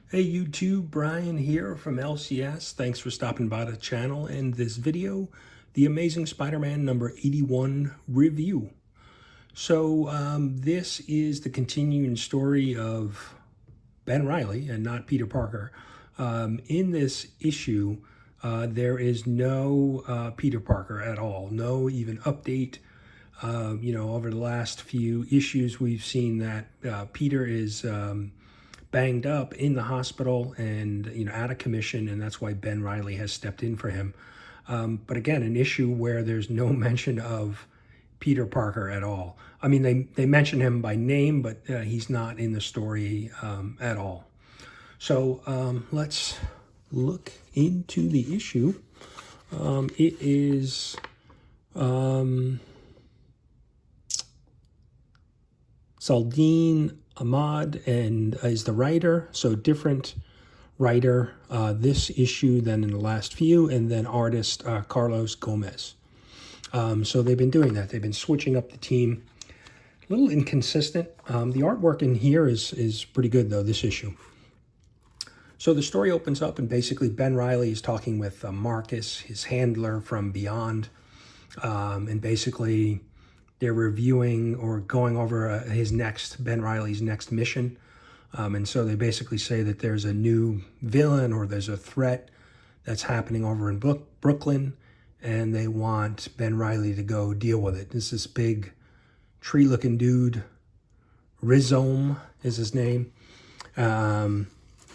Hey YouTube, Brian here from LCS. Thanks for stopping by the channel and this video, The Amazing Spider-Man number 81 review. So this is the continuing story of Ben Reilly and not Peter Parker. In this issue, there is no Peter Parker at all, no even update. Over the last few issues, we've seen that Peter is banged up in the hospital and out of commission, and that's why Ben Reilly has stepped in for him. But again, an issue where there's no mention of Peter Parker at all. I mean, they mention him by name, but he's not in the story at all. So let's look into the issue. It is Saldine Ahmad and is the writer, so different writer this issue than in the last few, and then artist Carlos Gomez. So they've been doing that. They've been switching up the team. A little inconsistent. The artwork in here is pretty good, though, this issue. So the story opens up, and basically Ben Reilly is talking with Marcus, his handler from Beyond, and basically they're reviewing or going over Ben Reilly's next mission. And so they basically say that there's a new villain or there's a threat that's happening over in Brooklyn, and they want Ben Reilly to go deal with it. This big tree-looking dude, Rhizome is his name.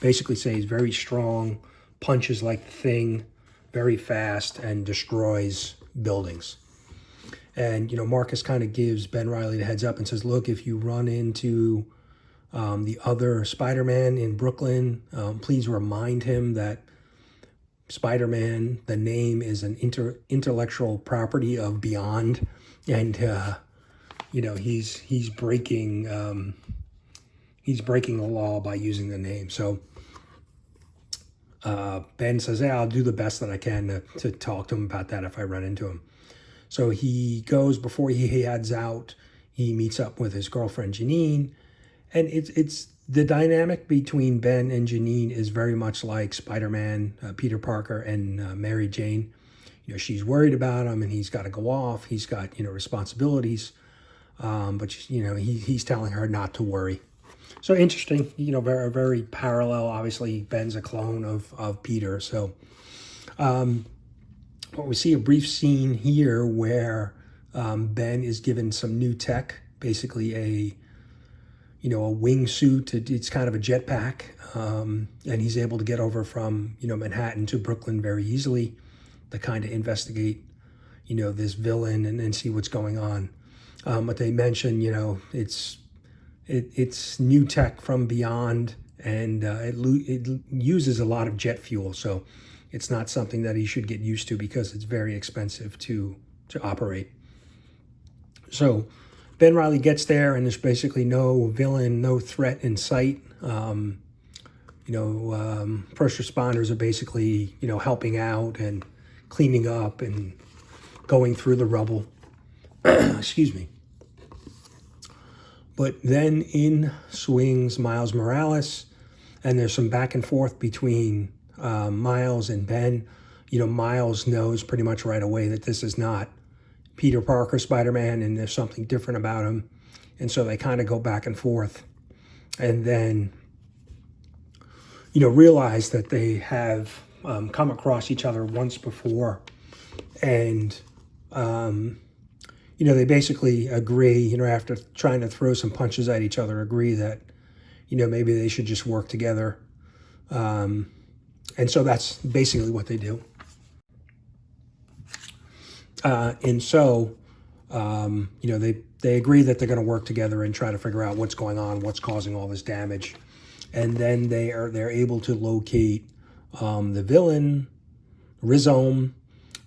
Basically say he's very strong, punches like the Thing, very fast, and destroys buildings. And, Marcus kind of gives Ben Reilly the heads up and says, look, if you run into the other Spider-Man in Brooklyn, please remind him that Spider-Man, the name, is an intellectual property of Beyond. And, he's breaking the law by using the name. So Ben says, hey, I'll do the best that I can to talk to him about that if I run into him. So he goes, before he heads out, he meets up with his girlfriend, Janine. And it's the dynamic between Ben and Janine is very much like Spider-Man, Peter Parker, and Mary Jane. She's worried about him, and he's got to go off. He's got, responsibilities. But, he's telling her not to worry. So interesting, very, very parallel. Obviously, Ben's a clone of Peter. So but we see a brief scene here where Ben is given some new tech, basically a wingsuit. It's kind of a jetpack, and he's able to get over from Manhattan to Brooklyn very easily to kind of investigate this villain and see what's going on. But they mention it's new tech from Beyond, and it uses a lot of jet fuel, so it's not something that he should get used to because it's very expensive to operate. So Ben Reilly gets there, and there's basically no villain, no threat in sight. First responders are basically, helping out and cleaning up and going through the rubble. Excuse me. But then in swings Miles Morales, and there's some back and forth between Miles and Ben. Miles knows pretty much right away that this is not Peter Parker Spider-Man, and there's something different about him. And so they kind of go back and forth, and then, realize that they have come across each other once before. And, they basically agree, after trying to throw some punches at each other, agree that, maybe they should just work together. And so that's basically what they do. They agree that they're going to work together and try to figure out what's going on, what's causing all this damage. And then they're able to locate the villain, Rhizome,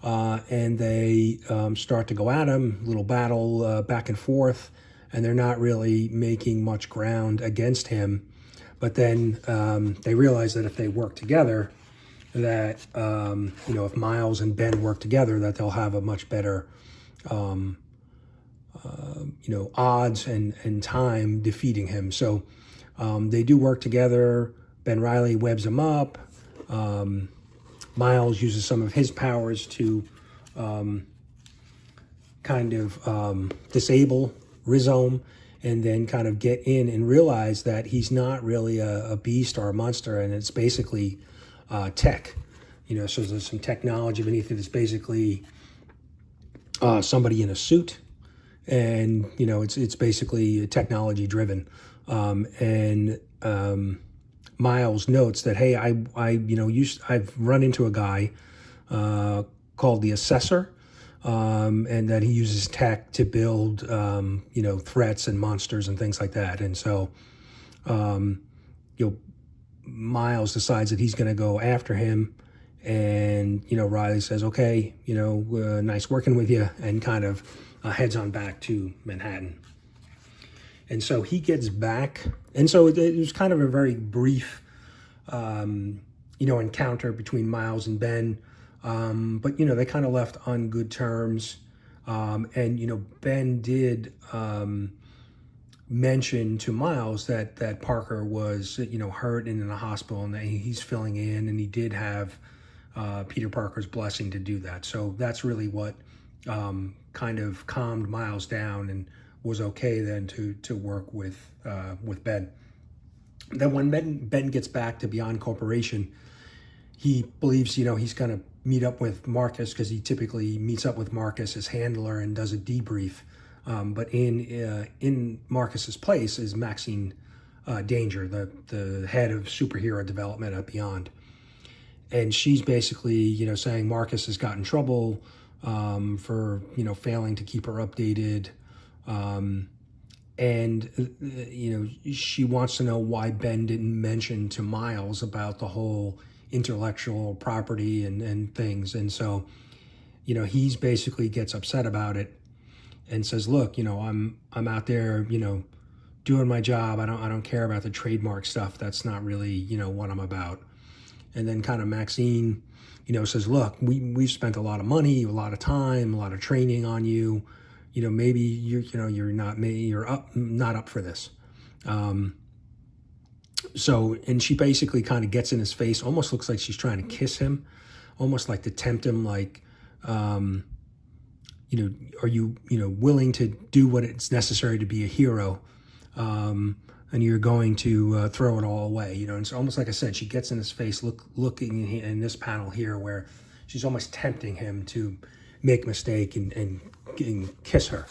and they start to go at him, little battle back and forth, and they're not really making much ground against him. But then they realize that if they work together, that, if Miles and Ben work together, that they'll have a much better, odds and time defeating him. So they do work together. Ben Reilly webs him up. Miles uses some of his powers to kind of disable Rhizome, and then kind of get in and realize that he's not really a beast or a monster, and it's basically tech. You know, so there's some technology beneath it. It's basically somebody in a suit, and you know, it's basically technology driven. Miles notes that, hey, I've run into a guy called the Assessor, and that he uses tech to build threats and monsters and things like that. And so Miles decides that he's going to go after him, and Riley says, okay, nice working with you, and kind of heads on back to Manhattan. And so he gets back, and so it was kind of a very brief encounter between Miles and Ben. But they kind of left on good terms. And Ben did mention to Miles that Parker was hurt and in the hospital, and that he's filling in, and he did have Peter Parker's blessing to do that. So that's really what kind of calmed Miles down, and was okay then to work with Ben. Then when Ben gets back to Beyond Corporation, he believes he's going to meet up with Marcus, because he typically meets up with Marcus, his handler, and does a debrief. But in Marcus's place is Maxine Danger, the head of superhero development at Beyond, and she's basically saying Marcus has got in trouble for failing to keep her updated. She wants to know why Ben didn't mention to Miles about the whole intellectual property and things. And so, he's basically gets upset about it and says, look, I'm out there, doing my job. I don't care about the trademark stuff. That's not really, what I'm about. And then kind of Maxine, says, look, we've spent a lot of money, a lot of time, a lot of training on you. Maybe you're not up for this. So, and she basically kind of gets in his face, almost looks like she's trying to kiss him, almost like to tempt him, like, are you, willing to do what it's necessary to be a hero? And you're going to throw it all away, and it's almost like I said, she gets in his face, looking in this panel here, where she's almost tempting him to make a mistake and kiss her.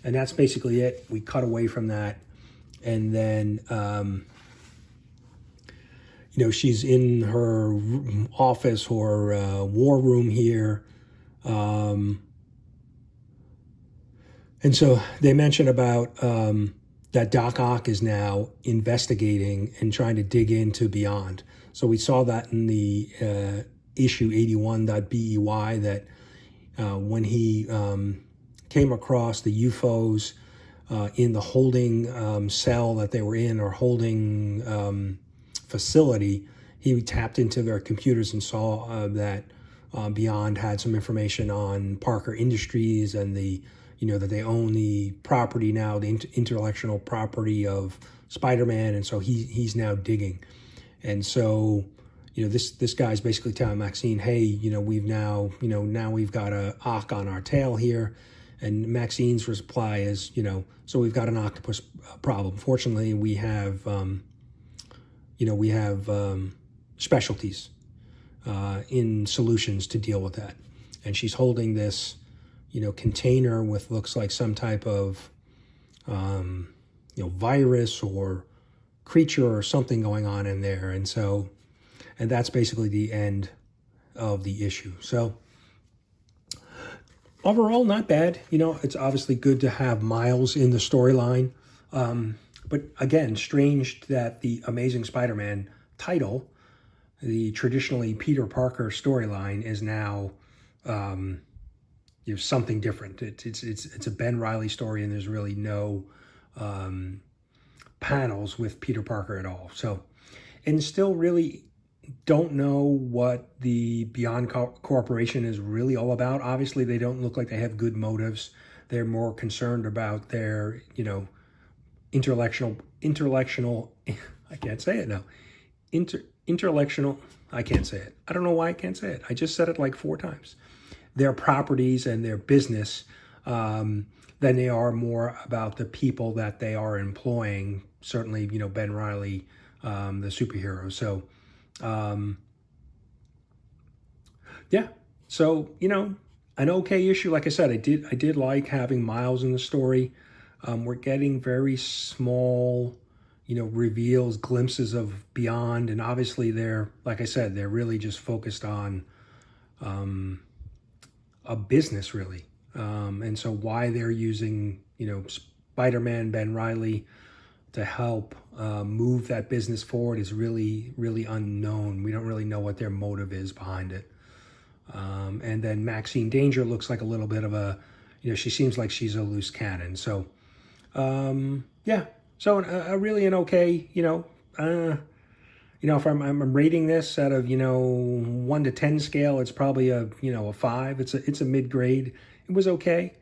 And that's basically it. We cut away from that, and then she's in her office or war room here, and so they mention about that Doc Ock is now investigating and trying to dig into Beyond. So we saw that in the issue 81.BEY, that when he came across the UFOs in the holding cell that they were in, or holding facility, he tapped into their computers and saw that Beyond had some information on Parker Industries, and that they own the property now, the intellectual property of Spider-Man, and so he's now digging. And so this guy's basically telling Maxine, hey, we've now got a Ock on our tail here. And Maxine's reply is, so we've got an octopus problem. Fortunately, we have specialties in solutions to deal with that. And she's holding this, container with, looks like some type of, virus or creature or something going on in there. And so, and that's basically the end of the issue. So overall, not bad. It's obviously good to have Miles in the storyline. But again, strange that the Amazing Spider-Man title, the traditionally Peter Parker storyline, is now something different. It's a Ben Reilly story, and there's really no panels with Peter Parker at all. So, and still really don't know what the Beyond Corporation is really all about. Obviously, they don't look like they have good motives. They're more concerned about their, intellectual, I can't say it now, intellectual, I can't say it. I don't know why I can't say it. I just said it like 4 times. Their properties and their business than they are more about the people that they are employing. Certainly, you know, Ben Reilly, the superhero. So, yeah. So, you know, an okay issue. Like I said, I did like having Miles in the story. We're getting very small, you know, reveals, glimpses of beyond, and obviously they're, like I said, they're really just focused on a business, really. And so why they're using, you know, Spider-Man, Ben Reilly, to help move that business forward is really, really unknown. We don't really know what their motive is behind it. And then Maxine Danger looks like a little bit of a, you know, she seems like she's a loose cannon. So, yeah. So really an okay, you know, if I'm rating this out of, you know, 1 to 10 scale, it's probably a, you know, a 5. It's a mid grade. It was okay.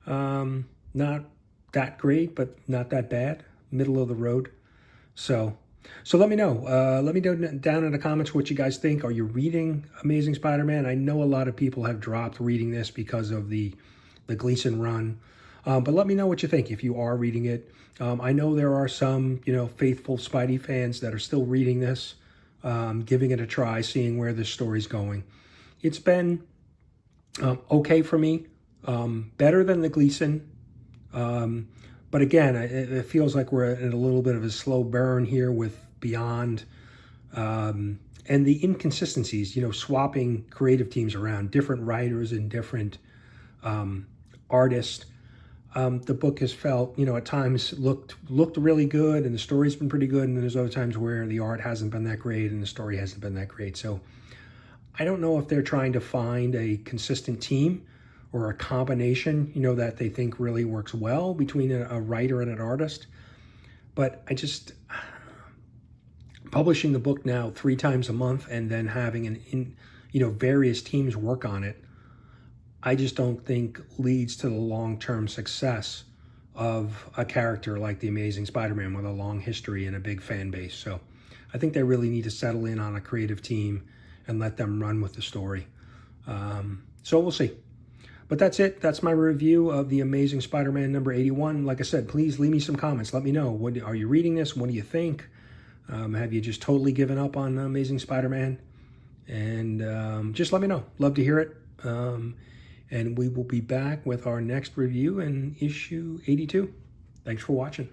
Not that great, but not that bad. Middle of the road. So let me know. Let me know down in the comments what you guys think. Are you reading Amazing Spider-Man? I know a lot of people have dropped reading this because of the Gleason run. But let me know what you think if you are reading it. I know there are some, you know, faithful Spidey fans that are still reading this, giving it a try, seeing where this story's going. It's been okay for me, better than the Gleason. But again, it feels like we're in a little bit of a slow burn here with Beyond, and the inconsistencies, you know, swapping creative teams around, different writers and different artists. The book has felt, you know, at times looked really good, and the story's been pretty good, and then there's other times where the art hasn't been that great and the story hasn't been that great. So I don't know if they're trying to find a consistent team or a combination, you know, that they think really works well between a writer and an artist. But I just, publishing the book now 3 times a month and then having various teams work on it, I just don't think leads to the long-term success of a character like the Amazing Spider-Man with a long history and a big fan base. So I think they really need to settle in on a creative team and let them run with the story. So we'll see. But that's it. That's my review of the Amazing Spider-Man number 81. Like I said, please leave me some comments. Let me know. Are you reading this? What do you think? Have you just totally given up on Amazing Spider-Man? And just let me know. Love to hear it. And we will be back with our next review in issue 82. Thanks for watching.